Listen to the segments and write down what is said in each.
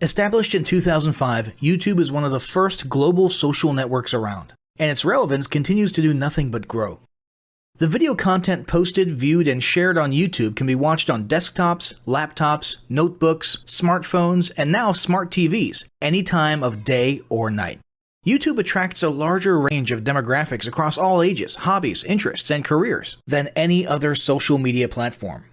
Established in 2005, YouTube is one of the first global social networks around, and its relevance continues to do nothing but grow. The video content posted, viewed, and shared on YouTube can be watched on desktops, laptops, notebooks, smartphones, and now smart TVs, any time of day or night. YouTube attracts a larger range of demographics across all ages, hobbies, interests, and careers than any other social media platform.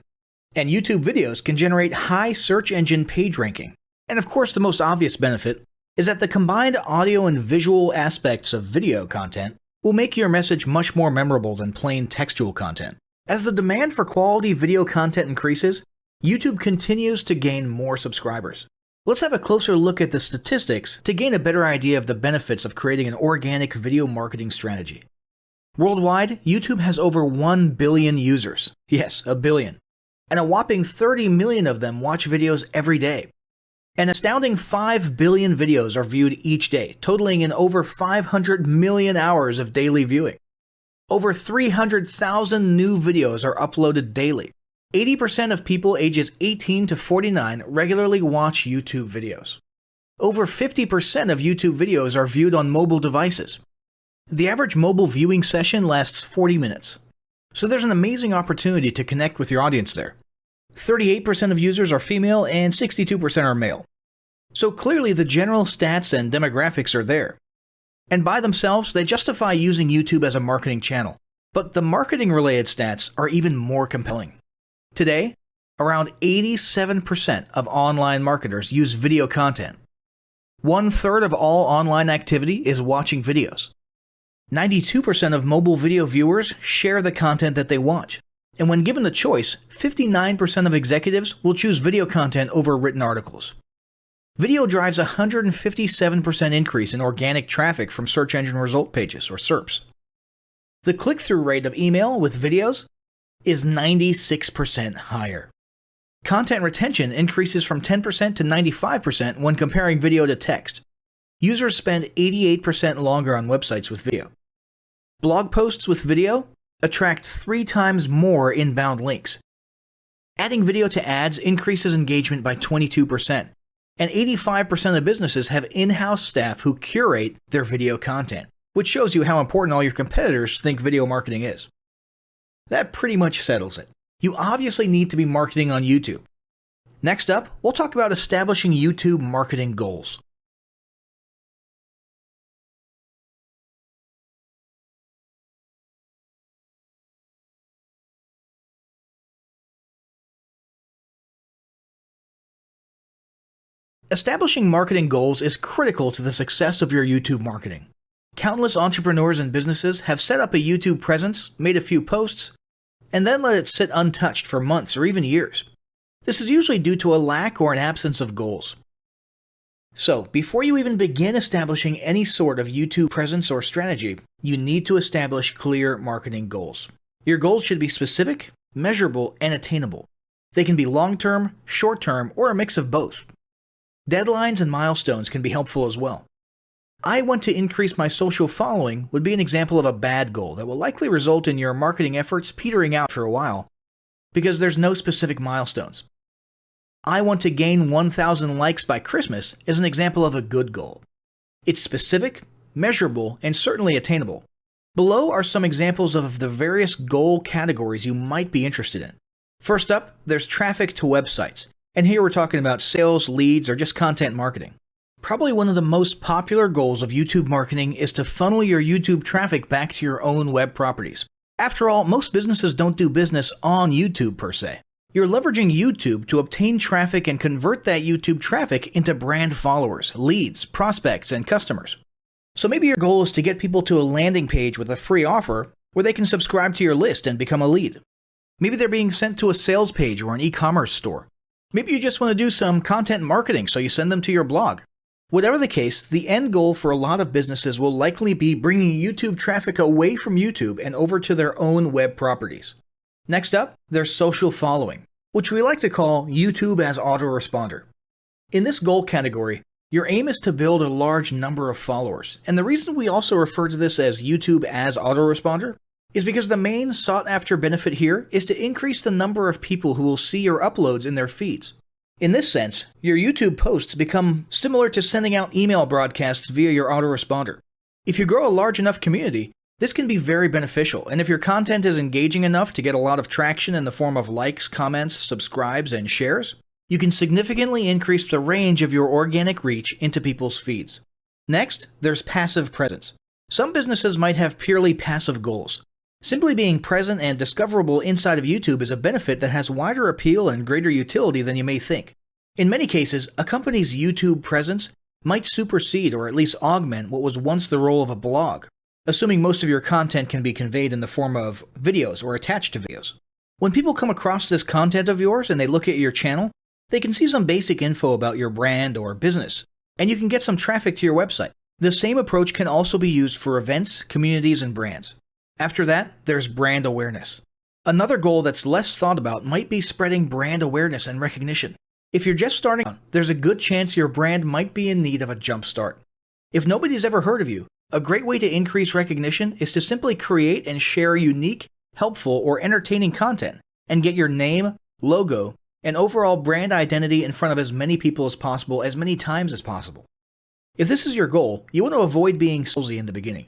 And YouTube videos can generate high search engine page ranking. And of course, the most obvious benefit is that the combined audio and visual aspects of video content will make your message much more memorable than plain textual content. As the demand for quality video content increases, YouTube continues to gain more subscribers. Let's have a closer look at the statistics to gain a better idea of the benefits of creating an organic video marketing strategy. Worldwide, YouTube has over 1 billion users. Yes, a billion. And a whopping 30 million of them watch videos every day. An astounding 5 billion videos are viewed each day, totaling in over 500 million hours of daily viewing. Over 300,000 new videos are uploaded daily. 80% of people ages 18 to 49 regularly watch YouTube videos. Over 50% of YouTube videos are viewed on mobile devices. The average mobile viewing session lasts 40 minutes. So there's an amazing opportunity to connect with your audience there. 38% of users are female and 62% are male. So clearly the general stats and demographics are there. And by themselves, they justify using YouTube as a marketing channel. But the marketing-related stats are even more compelling. Today, around 87% of online marketers use video content. 1/3 of all online activity is watching videos. 92% of mobile video viewers share the content that they watch. And when given the choice, 59% of executives will choose video content over written articles. Video drives a 157% increase in organic traffic from search engine result pages, or SERPs. The click-through rate of email with videos is 96% higher. Content retention increases from 10% to 95% when comparing video to text. Users spend 88% longer on websites with video. Blog posts with video attract 3 times more inbound links. Adding video to ads increases engagement by 22%, and 85% of businesses have in-house staff who curate their video content, which shows you how important all your competitors think video marketing is. That pretty much settles it. You obviously need to be marketing on YouTube. Next up, we'll talk about establishing YouTube marketing goals. Establishing marketing goals is critical to the success of your YouTube marketing. Countless entrepreneurs and businesses have set up a YouTube presence, made a few posts, and then let it sit untouched for months or even years. This is usually due to a lack or an absence of goals. So, before you even begin establishing any sort of YouTube presence or strategy, you need to establish clear marketing goals. Your goals should be specific, measurable, and attainable. They can be long-term, short-term, or a mix of both. Deadlines and milestones can be helpful as well. I want to increase my social following would be an example of a bad goal that will likely result in your marketing efforts petering out for a while because there's no specific milestones. I want to gain 1,000 likes by Christmas is an example of a good goal. It's specific, measurable, and certainly attainable. Below are some examples of the various goal categories you might be interested in. First up, there's traffic to websites. And here we're talking about sales, leads, or just content marketing. Probably one of the most popular goals of YouTube marketing is to funnel your YouTube traffic back to your own web properties. After all, most businesses don't do business on YouTube per se. You're leveraging YouTube to obtain traffic and convert that YouTube traffic into brand followers, leads, prospects, and customers. So maybe your goal is to get people to a landing page with a free offer where they can subscribe to your list and become a lead. Maybe they're being sent to a sales page or an e-commerce store. Maybe you just want to do some content marketing, so you send them to your blog. Whatever the case, the end goal for a lot of businesses will likely be bringing YouTube traffic away from YouTube and over to their own web properties. Next up, there's social following, which we like to call YouTube as autoresponder. In this goal category, your aim is to build a large number of followers, and the reason we also refer to this as YouTube as autoresponder is because the main sought-after benefit here is to increase the number of people who will see your uploads in their feeds. In this sense, your YouTube posts become similar to sending out email broadcasts via your autoresponder. If you grow a large enough community, this can be very beneficial, and if your content is engaging enough to get a lot of traction in the form of likes, comments, subscribes, and shares, you can significantly increase the range of your organic reach into people's feeds. Next, there's passive presence. Some businesses might have purely passive goals. Simply being present and discoverable inside of YouTube is a benefit that has wider appeal and greater utility than you may think. In many cases, a company's YouTube presence might supersede or at least augment what was once the role of a blog, assuming most of your content can be conveyed in the form of videos or attached to videos. When people come across this content of yours and they look at your channel, they can see some basic info about your brand or business, and you can get some traffic to your website. The same approach can also be used for events, communities, and brands. After that, there's brand awareness. Another goal that's less thought about might be spreading brand awareness and recognition. If you're just starting out, there's a good chance your brand might be in need of a jump start. If nobody's ever heard of you, a great way to increase recognition is to simply create and share unique, helpful, or entertaining content and get your name, logo, and overall brand identity in front of as many people as possible as many times as possible. If this is your goal, you want to avoid being salesy in the beginning.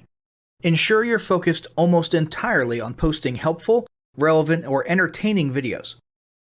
Ensure you're focused almost entirely on posting helpful, relevant, or entertaining videos.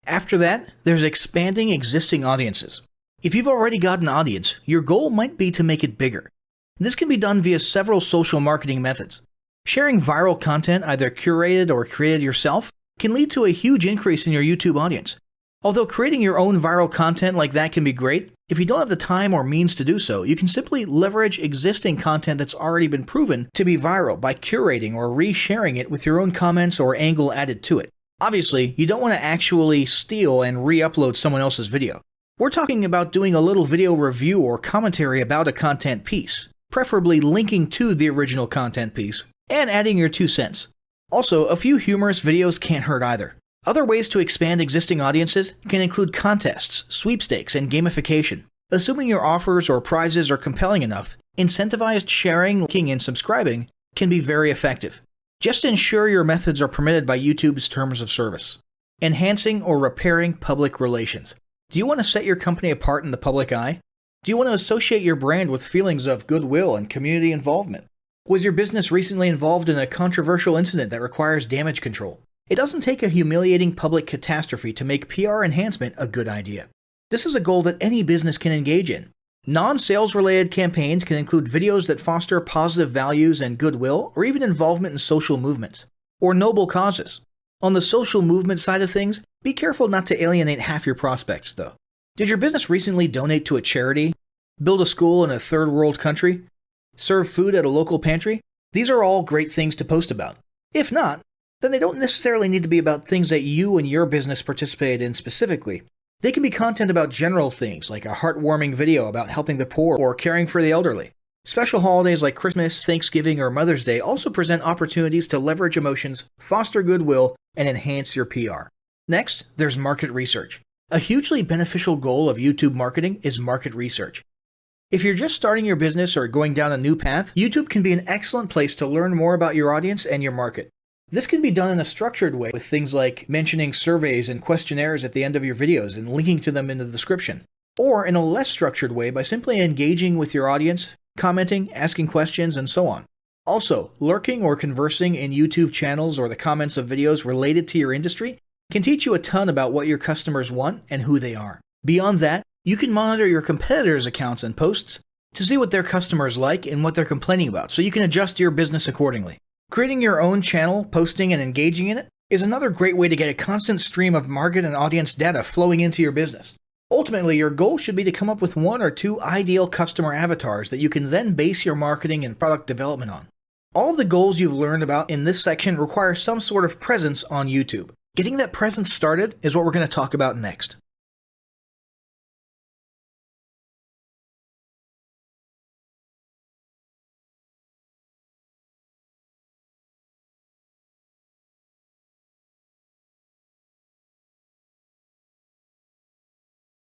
After that, there's expanding existing audiences. If you've already got an audience, your goal might be to make it bigger. This can be done via several social marketing methods. Sharing viral content, either curated or created yourself, can lead to a huge increase in your YouTube audience. Although creating your own viral content like that can be great, if you don't have the time or means to do so, you can simply leverage existing content that's already been proven to be viral by curating or resharing it with your own comments or angle added to it. Obviously, you don't want to actually steal and re-upload someone else's video. We're talking about doing a little video review or commentary about a content piece, preferably linking to the original content piece, and adding your 2 cents. Also, a few humorous videos can't hurt either. Other ways to expand existing audiences can include contests, sweepstakes, and gamification. Assuming your offers or prizes are compelling enough, incentivized sharing, liking, and subscribing can be very effective. Just ensure your methods are permitted by YouTube's terms of service. Enhancing or repairing public relations. Do you want to set your company apart in the public eye? Do you want to associate your brand with feelings of goodwill and community involvement? Was your business recently involved in a controversial incident that requires damage control? It doesn't take a humiliating public catastrophe to make PR enhancement a good idea. This is a goal that any business can engage in. Non-sales related campaigns can include videos that foster positive values and goodwill, or even involvement in social movements, or noble causes. On the social movement side of things, be careful not to alienate half your prospects, though. Did your business recently donate to a charity? Build a school in a third world country? Serve food at a local pantry? These are all great things to post about. If not, then they don't necessarily need to be about things that you and your business participated in specifically. They can be content about general things, like a heartwarming video about helping the poor or caring for the elderly. Special holidays like Christmas, Thanksgiving, or Mother's Day also present opportunities to leverage emotions, foster goodwill, and enhance your PR. Next, there's market research. A hugely beneficial goal of YouTube marketing is market research. If you're just starting your business or going down a new path, YouTube can be an excellent place to learn more about your audience and your market. This can be done in a structured way with things like mentioning surveys and questionnaires at the end of your videos and linking to them in the description, or in a less structured way by simply engaging with your audience, commenting, asking questions, and so on. Also, lurking or conversing in YouTube channels or the comments of videos related to your industry can teach you a ton about what your customers want and who they are. Beyond that, you can monitor your competitors' accounts and posts to see what their customers like and what they're complaining about, so you can adjust your business accordingly. Creating your own channel, posting, and engaging in it is another great way to get a constant stream of market and audience data flowing into your business. Ultimately, your goal should be to come up with 1 or 2 ideal customer avatars that you can then base your marketing and product development on. All of the goals you've learned about in this section require some sort of presence on YouTube. Getting that presence started is what we're going to talk about next.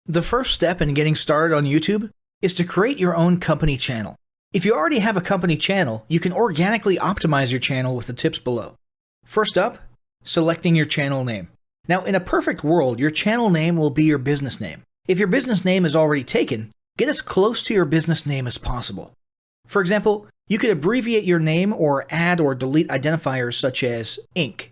The first step in getting started on YouTube is to create your own company channel. If you already have a company channel, you can organically optimize your channel with the tips below. First up, selecting your channel name. Now, in a perfect world, your channel name will be your business name. If your business name is already taken, get as close to your business name as possible. For example, you could abbreviate your name or add or delete identifiers such as Inc.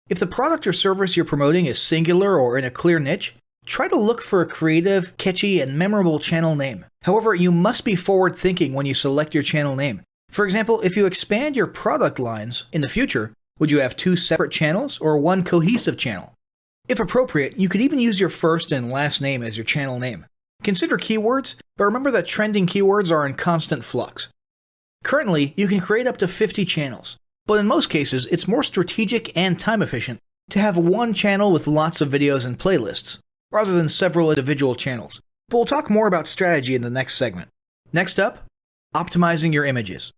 If the product or service you're promoting is singular or in a clear niche, try to look for a creative, catchy, and memorable channel name. However, you must be forward-thinking when you select your channel name. For example, if you expand your product lines in the future, would you have 2 separate channels or 1 cohesive channel? If appropriate, you could even use your first and last name as your channel name. Consider keywords, but remember that trending keywords are in constant flux. Currently, you can create up to 50 channels, but in most cases, it's more strategic and time efficient to have 1 channel with lots of videos and playlists, rather than several individual channels. But we'll talk more about strategy in the next segment. Next up, optimizing your images.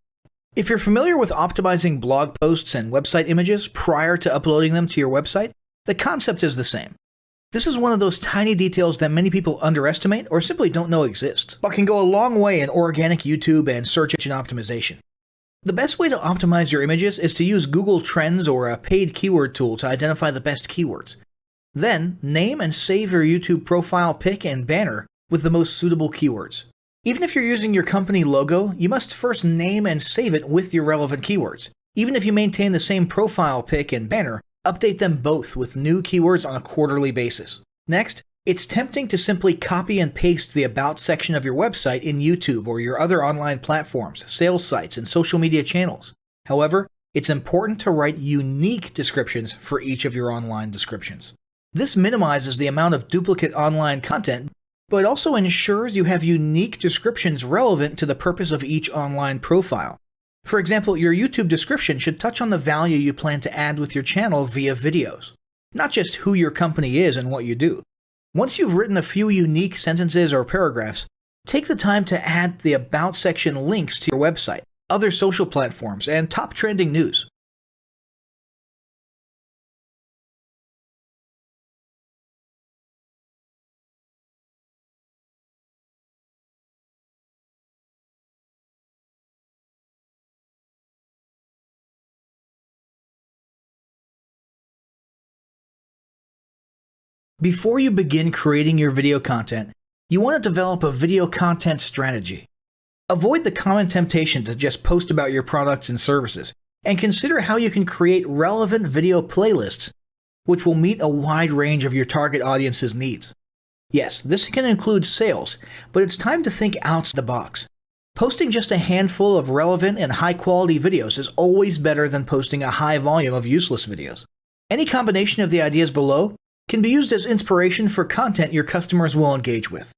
If you're familiar with optimizing blog posts and website images prior to uploading them to your website, the concept is the same. This is one of those tiny details that many people underestimate or simply don't know exist, but can go a long way in organic YouTube and search engine optimization. The best way to optimize your images is to use Google Trends or a paid keyword tool to identify the best keywords. Then, name and save your YouTube profile pic and banner with the most suitable keywords. Even if you're using your company logo, you must first name and save it with your relevant keywords. Even if you maintain the same profile pic and banner, update them both with new keywords on a quarterly basis. Next, it's tempting to simply copy and paste the About section of your website in YouTube or your other online platforms, sales sites, and social media channels. However, it's important to write unique descriptions for each of your online descriptions. This minimizes the amount of duplicate online content, but also ensures you have unique descriptions relevant to the purpose of each online profile. For example, your YouTube description should touch on the value you plan to add with your channel via videos, not just who your company is and what you do. Once you've written a few unique sentences or paragraphs, take the time to add the About section links to your website, other social platforms, and top trending news. Before you begin creating your video content, you want to develop a video content strategy. Avoid the common temptation to just post about your products and services, and consider how you can create relevant video playlists which will meet a wide range of your target audience's needs. Yes, this can include sales, but it's time to think outside the box. Posting just a handful of relevant and high-quality videos is always better than posting a high volume of useless videos. Any combination of the ideas below can be used as inspiration for content your customers will engage with.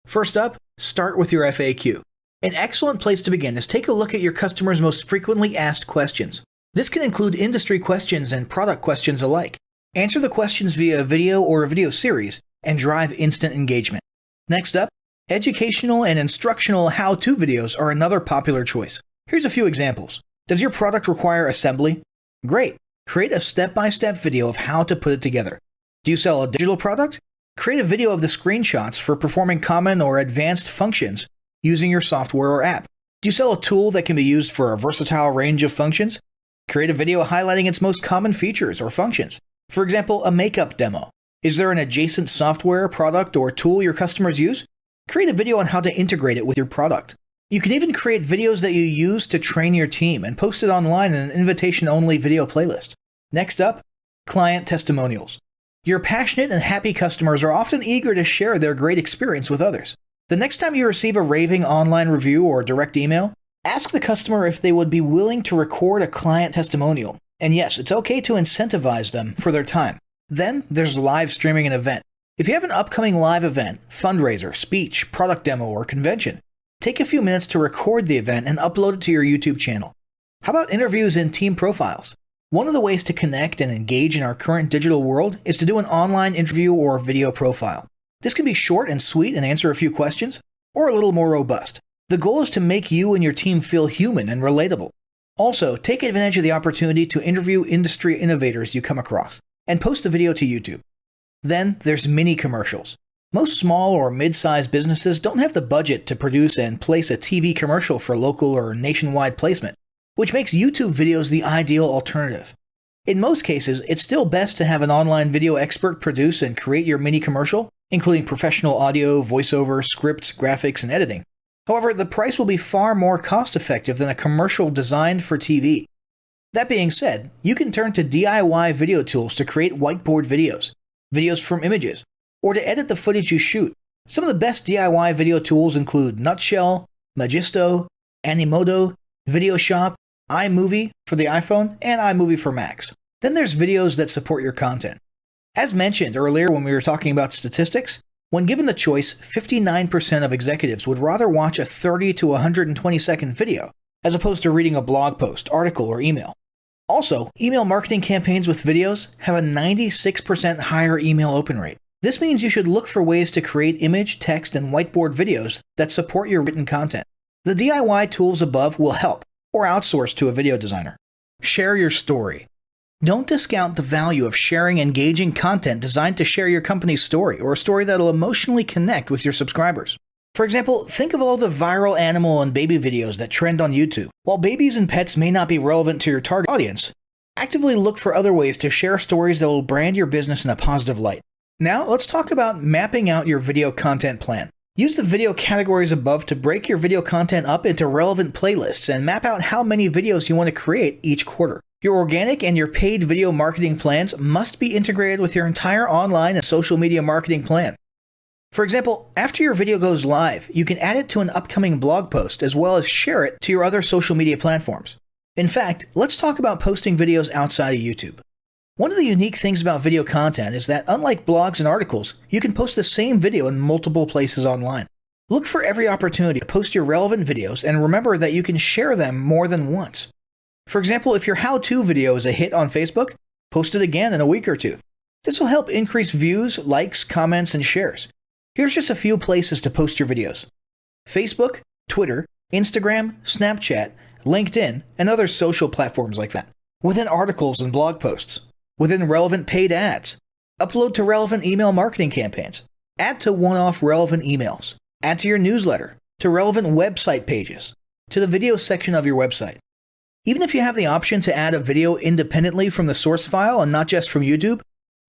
First up, start with your FAQ. An excellent place to begin is take a look at your customers' most frequently asked questions. This can include industry questions and product questions alike. Answer the questions via a video or a video series and drive instant engagement. Next up, educational and instructional how-to videos are another popular choice. Here's a few examples. Does your product require assembly? Great! Create a step-by-step video of how to put it together. Do you sell a digital product? Create a video of the screenshots for performing common or advanced functions using your software or app. Do you sell a tool that can be used for a versatile range of functions? Create a video highlighting its most common features or functions. For example, a makeup demo. Is there an adjacent software, product, or tool your customers use? Create a video on how to integrate it with your product. You can even create videos that you use to train your team and post it online in an invitation-only video playlist. Next up, client testimonials. Your passionate and happy customers are often eager to share their great experience with others. The next time you receive a raving online review or direct email, ask the customer if they would be willing to record a client testimonial. And yes, it's okay to incentivize them for their time. Then there's live streaming an event. If you have an upcoming live event, fundraiser, speech, product demo, or convention, take a few minutes to record the event and upload it to your YouTube channel. How about interviews and team profiles? One of the ways to connect and engage in our current digital world is to do an online interview or video profile. This can be short and sweet and answer a few questions, or a little more robust. The goal is to make you and your team feel human and relatable. Also, take advantage of the opportunity to interview industry innovators you come across, and post a video to YouTube. Then there's mini commercials. Most small or mid-sized businesses don't have the budget to produce and place a TV commercial for local or nationwide placement, which makes YouTube videos the ideal alternative. In most cases, it's still best to have an online video expert produce and create your mini commercial, including professional audio, voiceover, scripts, graphics, and editing. However, the price will be far more cost-effective than a commercial designed for TV. That being said, you can turn to DIY video tools to create whiteboard videos, videos from images, or to edit the footage you shoot. Some of the best DIY video tools include Nutshell, Magisto, Animoto, Videoshop, iMovie for the iPhone, and iMovie for Macs. Then there's videos that support your content. As mentioned earlier when we were talking about statistics, when given the choice, 59% of executives would rather watch a 30 to 120 second video as opposed to reading a blog post, article, or email. Also, email marketing campaigns with videos have a 96% higher email open rate. This means you should look for ways to create image, text, and whiteboard videos that support your written content. The DIY tools above will help, or outsource to a video designer. Share your story. Don't discount the value of sharing engaging content designed to share your company's story, or a story that'll emotionally connect with your subscribers. For example, think of all the viral animal and baby videos that trend on YouTube. While babies and pets may not be relevant to your target audience, actively look for other ways to share stories that will brand your business in a positive light. Now, let's talk about mapping out your video content plan. Use the video categories above to break your video content up into relevant playlists and map out how many videos you want to create each quarter. Your organic and your paid video marketing plans must be integrated with your entire online and social media marketing plan. For example, after your video goes live, you can add it to an upcoming blog post as well as share it to your other social media platforms. In fact, let's talk about posting videos outside of YouTube. One of the unique things about video content is that unlike blogs and articles, you can post the same video in multiple places online. Look for every opportunity to post your relevant videos and remember that you can share them more than once. For example, if your how-to video is a hit on Facebook, post it again in a week or two. This will help increase views, likes, comments, and shares. Here's just a few places to post your videos: Facebook, Twitter, Instagram, Snapchat, LinkedIn, and other social platforms like that. Within articles and blog posts. Within relevant paid ads. Upload to relevant email marketing campaigns. Add to one-off relevant emails. Add to your newsletter. To relevant website pages. To the video section of your website. Even if you have the option to add a video independently from the source file and not just from YouTube,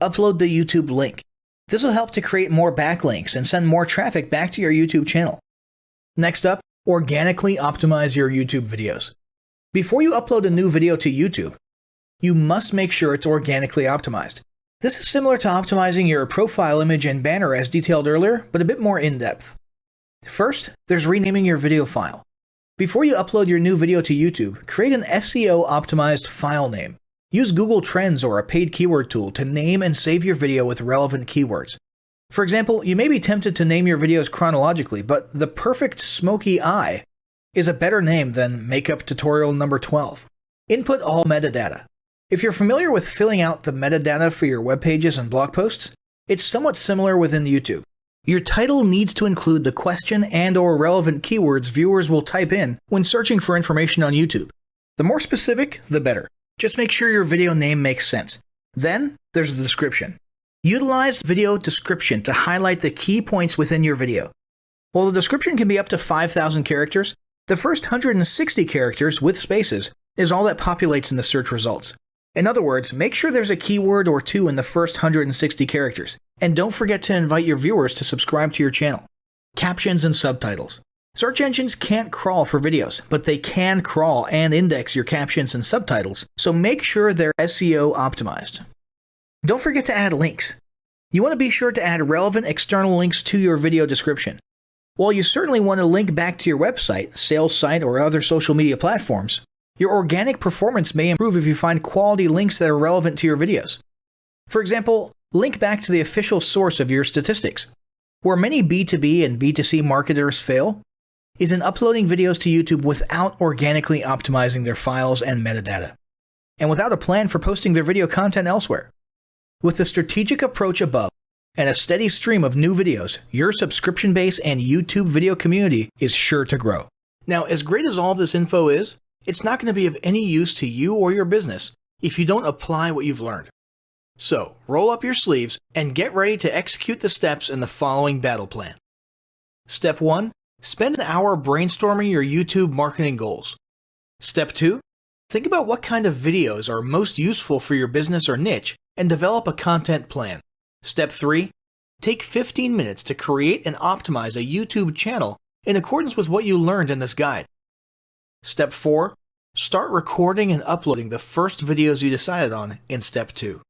upload the YouTube link. This will help to create more backlinks and send more traffic back to your YouTube channel. Next up, organically optimize your YouTube videos. Before you upload a new video to YouTube, you must make sure it's organically optimized. This is similar to optimizing your profile image and banner as detailed earlier, but a bit more in-depth. First, there's renaming your video file. Before you upload your new video to YouTube, create an SEO-optimized file name. Use Google Trends or a paid keyword tool to name and save your video with relevant keywords. For example, you may be tempted to name your videos chronologically, but the perfect smoky eye is a better name than makeup tutorial number 12. Input all metadata. If you're familiar with filling out the metadata for your web pages and blog posts, it's somewhat similar within YouTube. Your title needs to include the question and/or relevant keywords viewers will type in when searching for information on YouTube. The more specific, the better. Just make sure your video name makes sense. Then, there's the description. Utilize video description to highlight the key points within your video. While the description can be up to 5,000 characters, the first 160 characters with spaces is all that populates in the search results. In other words, make sure there's a keyword or two in the first 160 characters, and don't forget to invite your viewers to subscribe to your channel. Captions and subtitles. Search engines can't crawl for videos, but they can crawl and index your captions and subtitles, so make sure they're SEO optimized. Don't forget to add links. You want to be sure to add relevant external links to your video description. While you certainly want to link back to your website, sales site, or other social media platforms, your organic performance may improve if you find quality links that are relevant to your videos. For example, link back to the official source of your statistics. Where many B2B and B2C marketers fail is in uploading videos to YouTube without organically optimizing their files and metadata, and without a plan for posting their video content elsewhere. With the strategic approach above and a steady stream of new videos, your subscription base and YouTube video community is sure to grow. Now, as great as all this info is, it's not going to be of any use to you or your business if you don't apply what you've learned. So, roll up your sleeves and get ready to execute the steps in the following battle plan. Step 1. Spend an hour brainstorming your YouTube marketing goals. Step 2. Think about what kind of videos are most useful for your business or niche and develop a content plan. Step 3. Take 15 minutes to create and optimize a YouTube channel in accordance with what you learned in this guide. Step 4. Start recording and uploading the first videos you decided on in Step 2.